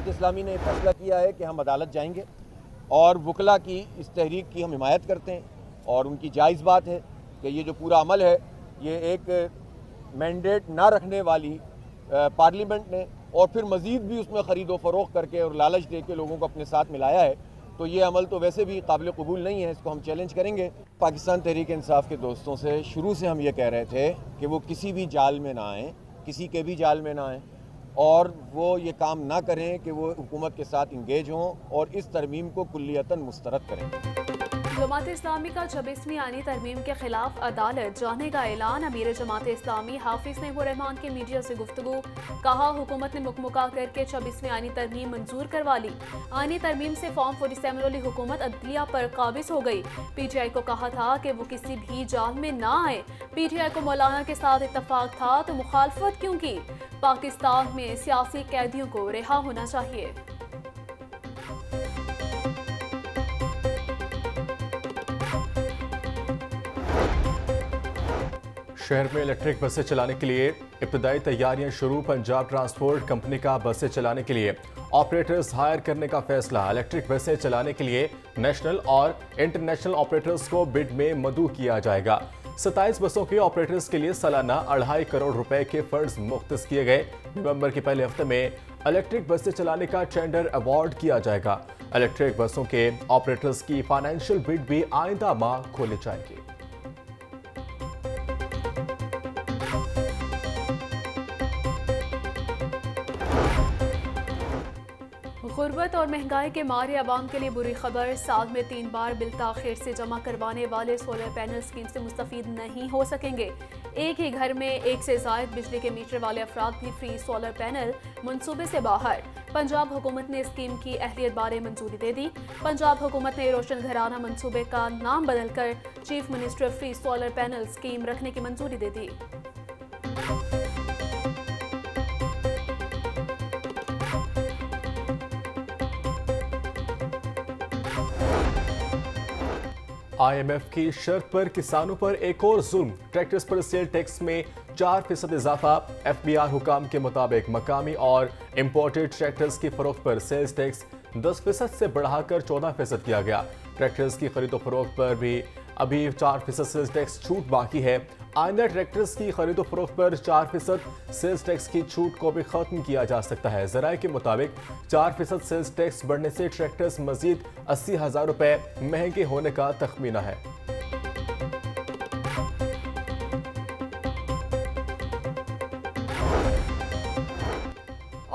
जमात इस्लामी ने फैसला किया है कि हम अदालत जाएंगे और वकला की इस तहरीक की हम हिमायत करते हैं और उनकी जायज़ बात है कि ये जो पूरा अमल है ये एक मैंडेट ना रखने वाली पार्लियामेंट ने और फिर मज़ीद भी उसमें ख़रीदो फ़रोख्त करके और लालच दे के लोगों को अपने साथ मिलाया है, तो ये अमल तो वैसे भी काबिल कबूल नहीं है, इसको हम चैलेंज करेंगे। पाकिस्तान तहरीक इंसाफ के दोस्तों से शुरू से हम ये कह रहे थे कि वो किसी भी जाल में ना आएँ, किसी के भी जाल में ना आएँ और वो ये काम ना करें कि वो हुकूमत के साथ इंगेज हों और इस तरमीम को कुल्लियतन मुस्तरद करें। जमात इस्लामी का 26वीं आईनी तरमीम के खिलाफ अदालत जाने का ऐलान। अमीर जमात इस्लामी हाफिज रहमान की मीडिया से गुफ्तगू। कहा, हुकूमत ने मुकमुका करके 26वीं आईनी तरमीम मंजूर करवा ली। आईनी तरमीम से फॉर्म 47 वाली हुकूमत अदलिया पर काबिज हो गई। PTI को कहा था कि वो किसी भी जाल में ना आए। PTI को मौलाना के साथ इत्तफाक था तो मुखालफत क्यों की? पाकिस्तान में सियासी कैदियों को रिहा होना चाहिए। शहर में इलेक्ट्रिक बसें चलाने के लिए इब्तदाई तैयारियां शुरू। पंजाब ट्रांसपोर्ट कंपनी का बसें चलाने के लिए ऑपरेटर्स हायर करने का फैसला। इलेक्ट्रिक बसें चलाने के लिए नेशनल और इंटरनेशनल ऑपरेटर्स को बिड में मदऊ किया जाएगा। 27 बसों के ऑपरेटर्स के लिए सालाना 2.5 करोड़ रुपए के फंड्स मुख्तस किए गए। नवंबर के पहले हफ्ते में इलेक्ट्रिक बसें चलाने का टेंडर अवार्ड किया जाएगा। इलेक्ट्रिक बसों के ऑपरेटर्स की फाइनेंशियल बिड भी आइंदा माह खोले जाएंगे। गुर्बत और महंगाई के मारे अवाम के लिए बुरी खबर। साल में 3 बार बिल ताखिर से जमा करवाने वाले सोलर पैनल स्कीम से मुस्तफीद नहीं हो सकेंगे। एक ही घर में एक से ज़ायद बिजली के मीटर वाले अफराद भी फ्री सोलर पैनल मंसूबे से बाहर। पंजाब हुकूमत ने स्कीम की अहलियत बारे मंजूरी दे दी। पंजाब हुकूमत ने रोशन घराना मंसूबे का नाम बदलकर chief minister free solar panel scheme रखने की मंजूरी दे दी। IMF की शर्त पर किसानों पर एक और जुल्म। ट्रैक्टर्स पर सेल टैक्स में 4% इजाफा। FBR हुकाम के मुताबिक मकामी और इम्पोर्टेड ट्रैक्टर्स की फरोख्त पर सेल्स टैक्स 10% से बढ़ाकर 14% किया गया। ट्रैक्टर्स की खरीदो फरोख्त पर भी अभी 4% सेल्स टैक्स छूट बाकी है। आइंदा ट्रैक्टर्स की खरीदो फरोख्त पर 4% सेल्स टैक्स की छूट को भी खत्म किया जा सकता है। ज़राए के मुताबिक 4% सेल्स टैक्स बढ़ने से ट्रैक्टर्स मजीद 80,000 रुपए महंगे होने का तखमीना है।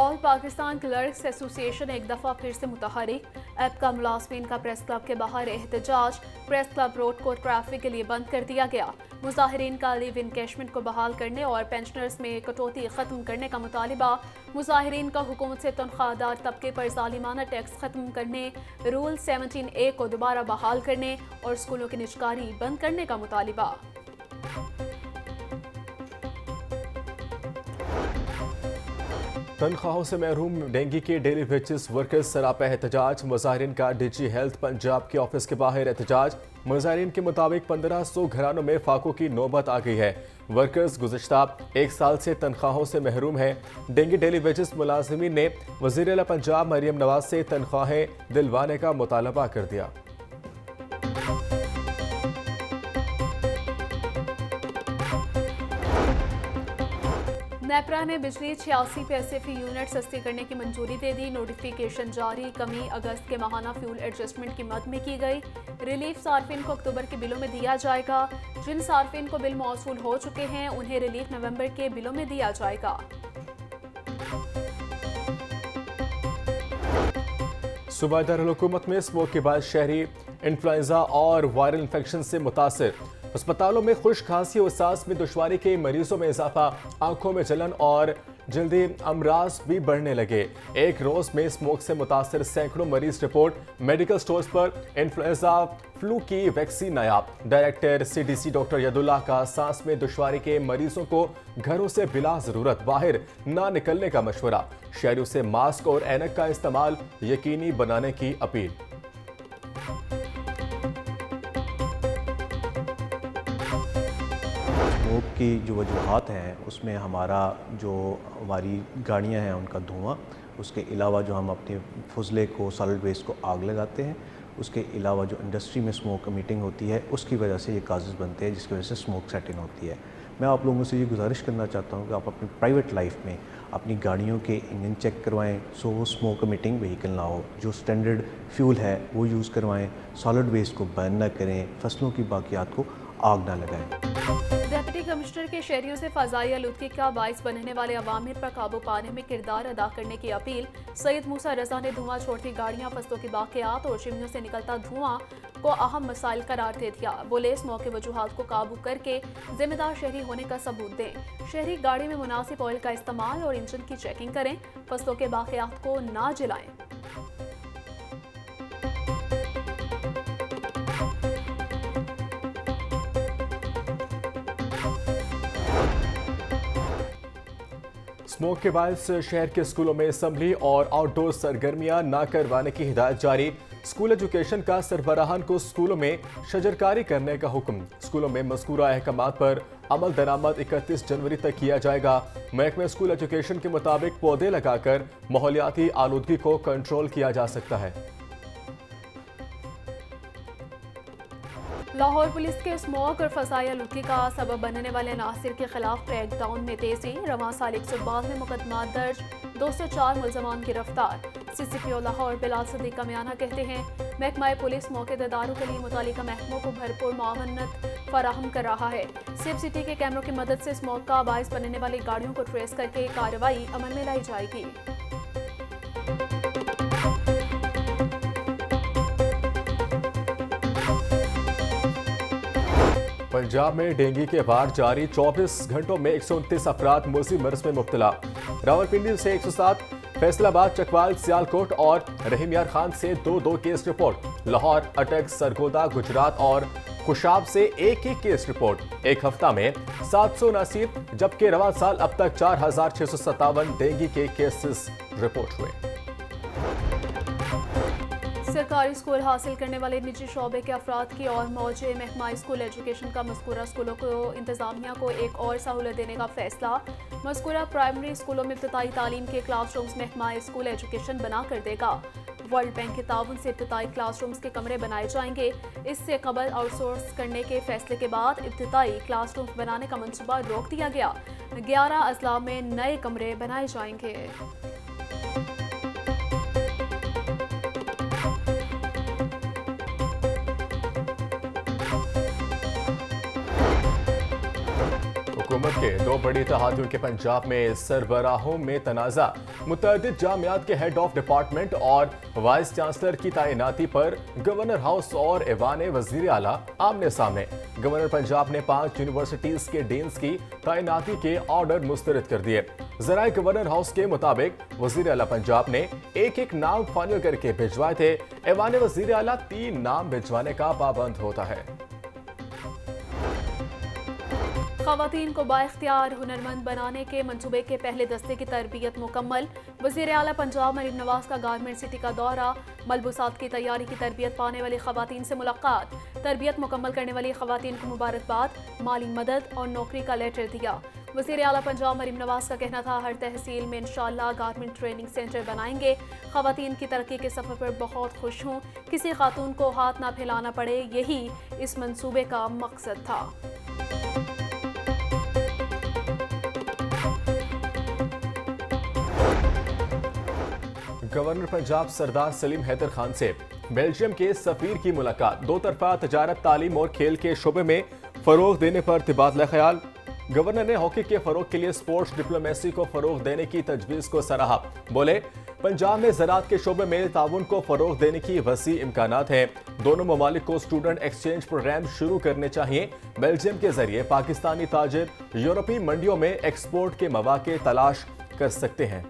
ऑल पाकिस्तान क्लर्क्स एसोसिएशन एक दफ़ा फिर से मुतहरिक। ऐप का मुलाजमीन का प्रेस क्लब के बाहर एहतजाज। प्रेस क्लब रोड को ट्रैफिक के लिए बंद कर दिया गया। मुजाहिरीन का लीव इनकैशमेंट को बहाल करने और पेंशनर्स में कटौती खत्म करने का मुतालिबा। मुजाहिरीन का हुकूमत से तनख्वाहदार तबके पर जालिमाना टैक्स खत्म करने, रूल 17A को दोबारा बहाल करने और स्कूलों की निजकारी बंद करने का मुतालिबा। तनख्वाहों से महरूम डेंगी के डेली वेजेस वर्कर्स सरापा एहतजाज। मुजाहिरीन का DG हेल्थ पंजाब के ऑफिस के बाहर एहतजाज। मुजाहिरीन के मुताबिक 1500 घरानों में फाकों की नौबत आ गई है। वर्कर्स गुज़श्ता 1 साल से तनख्वाहों से महरूम हैं। डेंगी डेली वेजेस मुलाजिमीन ने वज़ीर आला पंजाब मरियम नवाज से तनख्वाहें दिलवाने का मुतालबा कर दिया। नेपरा ने बिजली 86 पैसे फी यूनिट सस्ती करने की मंजूरी दे दी। नोटिफिकेशन जारी। कमी अगस्त के माहाना फ्यूल एडजस्टमेंट की मद में की गई। रिलीफ सार्फिन को अक्टूबर के बिलों में दिया जाएगा। जिन सार्फिन को बिल मौसूल हो चुके हैं उन्हें रिलीफ नवंबर के बिलों में दिया जाएगा। सूबा दारुल-हुकूमत में स्मोक के बाद शहरी इन्फ्लुएंजा और वायरल इन्फेक्शन से मुतासर। अस्पतालों में खुश्क खांसी और सांस में दुश्वारी के मरीजों में इजाफा। आंखों में जलन और जल्दी अमराज भी बढ़ने लगे। एक रोज में स्मोक से मुतासर सैकड़ों मरीज रिपोर्ट। मेडिकल स्टोर्स पर इन्फ्लुएंजा फ्लू की वैक्सीन नायाब। डायरेक्टर CDC डॉक्टर यदुल्ला का सांस में दुश्वारी के मरीजों को घरों से बिला जरूरत बाहर ना निकलने का मशवरा। शहरियों से मास्क और ऐनक का इस्तेमाल यकीनी बनाने की अपील। स्मोक की जो वजूहात हैं उसमें हमारी गाड़ियां हैं उनका धुआं, उसके अलावा जो हम अपने फुजले को सॉलिड वेस्ट को आग लगाते हैं, उसके अलावा जो इंडस्ट्री में स्मोक मीटिंग होती है उसकी वजह से ये काजेज़ बनते हैं जिसकी वजह से स्मोक सेटिंग होती है। मैं आप लोगों से ये गुजारिश करना चाहता हूँ कि आप अपनी प्राइवेट लाइफ में अपनी गाड़ियों के इंजन चेक करवाएं, सो वो स्मोक मीटिंग व्हीकल ना हो, जो स्टैंडर्ड फ्यूल है वो यूज़ करवाएं, सॉलिड वेस्ट को बर्न ना करें, फसलों की बाकियात को आग ना लगाएं। डिप्टी कमिश्नर के शहरियों से फ़ज़ाई आलूदगी का बाइस बनने वाले अवामिर पर काबू पाने में किरदार अदा करने की अपील। सैयद मूसा रजा ने धुआं छोड़ती गाड़ियां, फसलों की बाकियात और चिमनियों से निकलता धुआं को अहम मसाइल करार दे दिया। बोले इस मौके वजूहात को काबू करके जिम्मेदार शहरी होने का सबूत दें। शहरी गाड़ी में मुनासिब ऑयल का इस्तेमाल और इंजन की चेकिंग करें, फसलों के बाकियात को ना जलाएं। स्मोक के बायस शहर के स्कूलों में असम्बली और आउटडोर सरगर्मियां न करवाने की हिदायत जारी। स्कूल एजुकेशन का सरबराहान को स्कूलों में शजरकारी करने का हुक्म। स्कूलों में मज़कूरा अहकामात पर अमल दरामद 31 जनवरी तक किया जाएगा। महकमे स्कूल एजुकेशन के मुताबिक पौधे लगाकर माहौलियाती आलूदगी को कंट्रोल किया जा सकता है। लाहौर पुलिस के स्मोक और फ़ज़ाई आलूदगी का सबब बनने वाले नासिर के खिलाफ क्रैकडाउन में तेजी। रवां साल 192 मुकदमा दर्ज, 204 मुलजमान गिरफ्तार। CCPO लाहौर बिलाल सदीक का म्याना कहते हैं महकमा पुलिस मौके दारों के लिए मुतालिका महकमों को भरपूर मावनत फराहम कर रहा है। सेफ सिटी के कैमरों की मदद से स्मोक का बाइस बनने वाली गाड़ियों को ट्रेस करके कार्रवाई अमल में लाई जाएगी। पंजाब में डेंगू के बाद जारी 24 घंटों में 129 अफराद मूसी मर्ज में मुब्तला। रावलपिंडी से 107, फैसलाबाद, चकवाल, सियालकोट और रहीम यार खान से 2-2 केस रिपोर्ट। लाहौर, अटक, सरगोदा, गुजरात और खुशाब से एक केस रिपोर्ट। एक हफ्ता में 779, जबकि रवां साल अब तक 4657 डेंगू के केसेस रिपोर्ट हुए। सरकारी स्कूल हासिल करने वाले निजी शोबे के अफराद की और मौजे। महकमा स्कूल एजुकेशन का मज़कूरा स्कूलों को इंतजामिया को एक और सहूलत देने का फैसला। मज़कूरा प्राइमरी स्कूलों में इब्तदाई तालीम के क्लासरूम्स महकमा स्कूल एजुकेशन बना कर देगा। वर्ल्ड बैंक के ताउन से इब्तदाई क्लासरूम्स के कमरे बनाए जाएंगे। इससे कबल आउटसोर्स करने के फैसले के बाद इब्तदाई क्लासरूम्स बनाने का मंसूबा रोक दिया गया। 11 अजला में नए कमरे बनाए जाएंगे। हुकूमत के 2 बड़ी इत्तेहादियों के पंजाब में सरबराहों में तनाज़ा। मुतअद्दिद जामियात के हेड ऑफ डिपार्टमेंट और वाइस चांसलर की तैनाती पर गवर्नर हाउस और ऐवान वज़ीर आला आमने सामने। गवर्नर पंजाब ने 5 यूनिवर्सिटीज के डीन्स की तैनाती के ऑर्डर मुस्तरद कर दिए। ज़राए गवर्नर हाउस के मुताबिक वज़ीर आला पंजाब ने एक नाम फाइनल करके भिजवाए थे। ऐवान वज़ीर आला 3 नाम भिजवाने का पाबंद होता है। ख़वातीन को बाइख्तियार हुनरमंद बनाने के मंसूबे के पहले दस्ते की तरबियत मुकम्मल। वज़ीर आला पंजाब मरीम नवाज का गारमेंट सिटी का दौरा। मलबूसात की तैयारी की तरबियत पाने वाली ख़वातीन से मुलाकात। तरबियत मुकम्मल करने वाली ख़वातीन को मुबारकबाद, माली मदद और नौकरी का लेटर दिया। वज़ीर आला पंजाब मरीम नवाज का कहना था हर तहसील में इंशाअल्लाह गारमेंट ट्रेनिंग सेंटर बनाएंगे। ख़वातीन की तरक्की के सफ़र पर बहुत खुश हूँ। किसी खातून को हाथ ना फैलाना पड़े, यही इस मंसूबे का मकसद था। गवर्नर पंजाब सरदार सलीम हैदर खान से बेल्जियम के सफीर की मुलाकात। 2 तरफा तजारत, तालीम और खेल के शोबे में फरोग देने पर तबादला ख्याल। गवर्नर ने हॉकी के फरोग के लिए स्पोर्ट्स डिप्लोमेसी को फरोग देने की तजवीज़ को सराहा। बोले पंजाब में ज़राअत के शोबे में ताउन को फरोग देने की वसी इम्कानात हैं। दोनों ममालिक को स्टूडेंट एक्सचेंज प्रोग्राम शुरू करने चाहिए। बेल्जियम के जरिए पाकिस्तानी ताजिर यूरोपीय मंडियों में एक्सपोर्ट के मौके तलाश कर सकते हैं।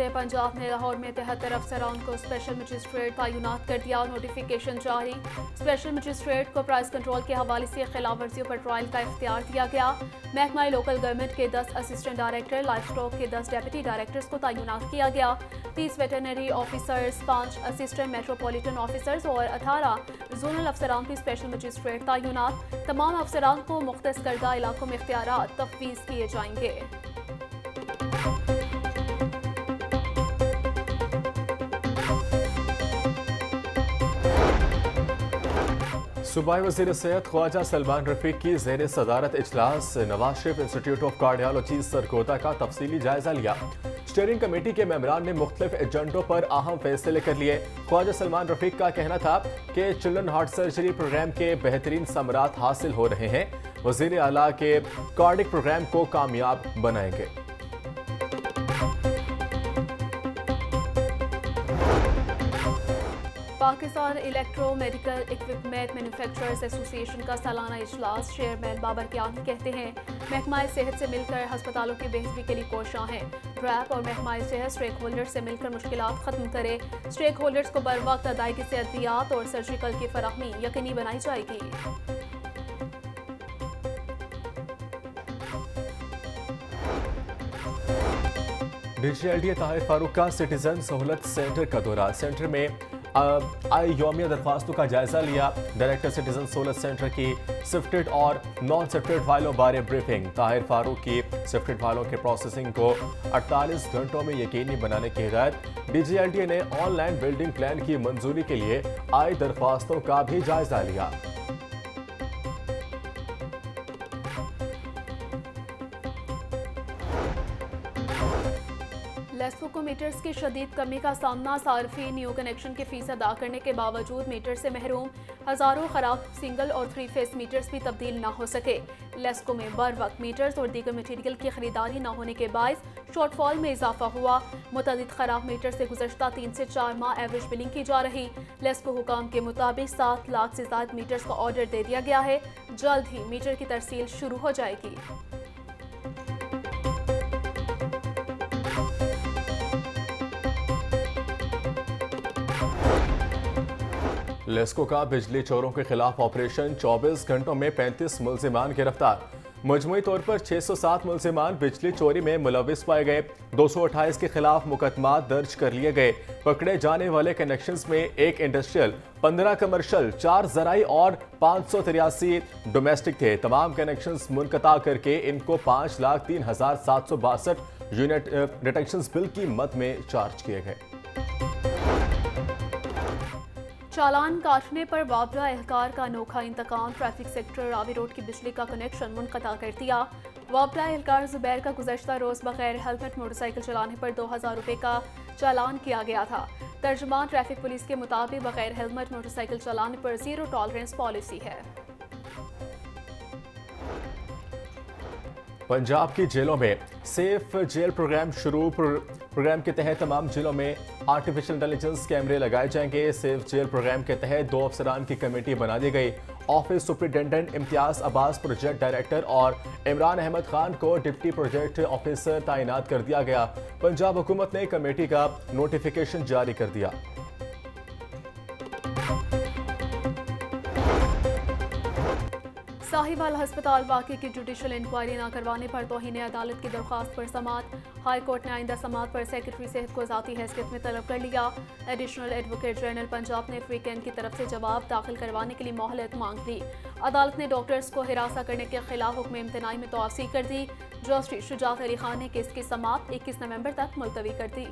पंजाब ने लाहौर में 73 अफसरान को स्पेशल मजिस्ट्रेट तैनात कर दिया। नोटिफिकेशन जारी। स्पेशल मजिस्ट्रेट को प्राइस कंट्रोल के हवाले से खिलाफ वर्जियों पर ट्रायल का इख्तियार दिया गया। महकमा लोकल गवर्नमेंट के 10 असिस्टेंट डायरेक्टर, लाइफ स्टॉक के 10 डेप्यूटी डायरेक्टर्स को तैनात किया गया। 30 veterinary officers, 5 assistant metropolitan officers और 18 जोनल अफसरान की स्पेशल मजिस्ट्रेट तैनात। तमाम अफसरान को मुख्तस करदा इलाकों में इख्तियारात तफवीज़ किए जाएंगे। सूबाई वज़ीर सेहत ख्वाजा सलमान रफीक की ज़ेर सदारत इजलास Nawaz Sharif institute of cardiology Sargodha का तफसीली जायजा लिया। स्टीयरिंग कमेटी के मेंबरान ने मुख्तलिफ एजेंडों पर अहम फैसले कर लिए। ख्वाजा सलमान रफीक का कहना था कि चिल्ड्रन हार्ट सर्जरी प्रोग्राम के बेहतरीन समरात हासिल हो रहे हैं। वज़ीर आला के कार्डिक प्रोग्राम को कामयाब बनाएंगे। Pakistan electro medical equipment manufacturers association का सालाना इजलास चेयरमैन बाबर कियानी कहते हैं महकमा सेहत से मिलकर हस्पतालों की बेहतरी के लिए कोशां हैं। ड्रैप और महकमा सेहत स्टेक होल्डर्स से मिलकर मुश्किलात खत्म करे। स्टेक होल्डर्स को बर वक्त अदायगी से अद्वियात और सर्जिकल की फराहमी यकीनी बनाई जाएगी। DGLDA ताहिर फारूक का सिटीजन सहूलत सेंटर का दौरा। सेंटर में आई योमिया दरख्वास्तों का जायजा लिया। डायरेक्टर सिटीजन सहूलत सेंटर की स्विफ्टेड और नॉन स्विफ्टेड फाइलों बारे ब्रीफिंग। ताहिर फारूक की स्विफ्टेड फाइलों के प्रोसेसिंग को 48 घंटों में यकीनी बनाने की हिदायत। DGLDA ने ऑनलाइन बिल्डिंग प्लान की मंजूरी के लिए आई दरख्वास्तों का भी जायजा लिया। लेस्को मीटर्स की शदीद कमी का सामना। सार्फिन न्यू कनेक्शन की फीस अदा करने के बावजूद मीटर से महरूम। हजारों खराब सिंगल और 3 फेस मीटर्स भी तब्दील न हो सके। लेस्को में बर वक्त मीटर्स और दीगर मटीरियल की खरीदारी न होने के बायस शॉर्टफॉल में इजाफा हुआ। मुतअद्दिद खराब मीटर से गुज़श्ता 3 से 4 माह एवरेज बिलिंग की जा रही। लेस्को हुकाम के मुताबिक 7 लाख से ज़्यादा मीटर्स का ऑर्डर दे दिया गया है। जल्द ही मीटर की तरसील शुरू हो जाएगी। लेस्को का बिजली चोरों के खिलाफ ऑपरेशन। 24 घंटों में 35 मुलजिमान गिरफ्तार। मजमूई तौर पर 607 मुलजिमान बिजली चोरी में मुलविस पाए गए। 228 के खिलाफ मुकदमा दर्ज कर लिए गए। पकड़े जाने वाले कनेक्शंस में 1 इंडस्ट्रियल, 15 कमर्शियल, 4 ज़राई और 583 डोमेस्टिक थे। तमाम कनेक्शंस मुनक़ता करके इनको 5,03,762 यूनिट डिटेक्शन बिल की मद में चार्ज किए गए। चालान काटने पर वाबला एहलकार का अनोखा इंतकाम। ट्रैफिक सेक्टर रावी रोड की बिजली का कनेक्शन मुनक़ता कर दिया। वाबला एहलकार जुबैर का गुज़श्ता रोज़ बगैर हेलमेट मोटरसाइकिल चलाने पर 2000 रुपये का चालान किया गया था। तर्जुमान ट्रैफिक पुलिस के मुताबिक बगैर हेलमेट मोटरसाइकिल चलाने पर 0 टॉलरेंस पॉलिसी है। पंजाब की जेलों में सेफ जेल प्रोग्राम शुरू। प्रोग्राम के तहत तमाम जेलों में आर्टिफिशियल इंटेलिजेंस कैमरे लगाए जाएंगे। सेफ जेल प्रोग्राम के तहत 2 अफसरान की कमेटी बना दी गई। Office superintendent Imtiaz Abbas project director और इमरान अहमद खान को डिप्टी प्रोजेक्ट ऑफिसर तैनात कर दिया गया। पंजाब हुकूमत ने कमेटी का नोटिफिकेशन जारी कर दिया। साहिवाल अस्पताल वाकई की जुडिशल इंक्वायरी न करवाने पर तौहीन अदालत की दरख्वास्त पर समाअत। हाई कोर्ट ने आइंदा समाअत पर सेक्रेटरी सेहत को ज़ाती हैसियत में तलब कर लिया। एडिशनल एडवोकेट जनरल पंजाब ने फ्रीकैन की तरफ से जवाब दाखिल करवाने के लिए मोहलत मांग ली। अदालत ने डॉक्टर्स को हिरासा करने के खिलाफ हुक्म इम्तनाई में तौसीक कर दी। जस्टिस शुजात अली खान ने केस की समाअत 21 नवंबर तक मुलतवी कर दी।